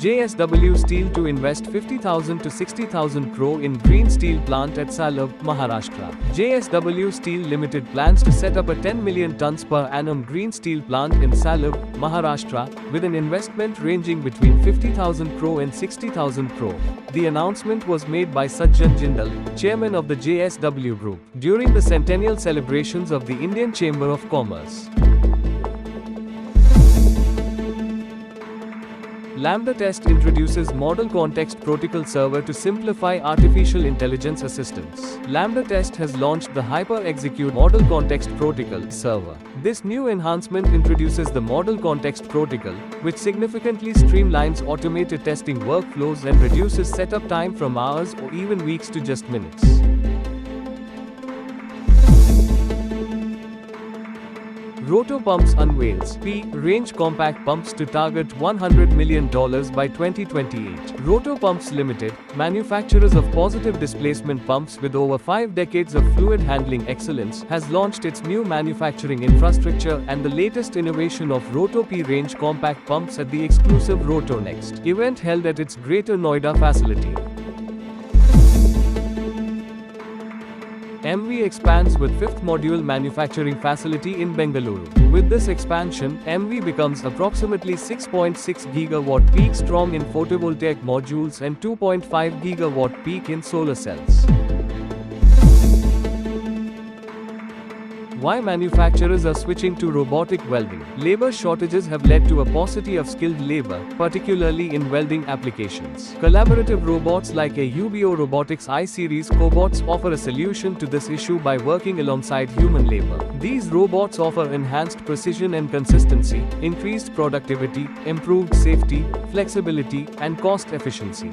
JSW Steel to invest 50,000 to 60,000 crore in green steel plant at Salem, Maharashtra. JSW Steel Limited plans to set up a 10 million tons per annum green steel plant in Salem, Maharashtra, with an investment ranging between 50,000 crore and 60,000 crore. The announcement was made by Sajjan Jindal, chairman of the JSW Group, during the centennial celebrations of the Indian Chamber of Commerce. Lambda Test introduces Model Context Protocol Server to simplify artificial intelligence assistance. Lambda Test has launched the Hyper-Execute Model Context Protocol Server. This new enhancement introduces the Model Context Protocol, which significantly streamlines automated testing workflows and reduces setup time from hours or even weeks to just minutes. Roto Pumps unveils P-range compact pumps to target $100 million by 2028. Roto Pumps Limited, manufacturers of positive displacement pumps with over 5 decades of fluid handling excellence, has launched its new manufacturing infrastructure and the latest innovation of Roto P-range compact pumps at the exclusive Roto Next event held at its Greater Noida facility. MV expands with 5th module manufacturing facility in Bengaluru. With this expansion, MV becomes approximately 6.6 GW peak strong in photovoltaic modules and 2.5 GW peak in solar cells. Why manufacturers are switching to robotic welding? Labor shortages have led to a paucity of skilled labor, particularly in welding applications. Collaborative robots like a UBO Robotics I-Series cobots offer a solution to this issue by working alongside human labor. These robots offer enhanced precision and consistency, increased productivity, improved safety, flexibility, and cost efficiency.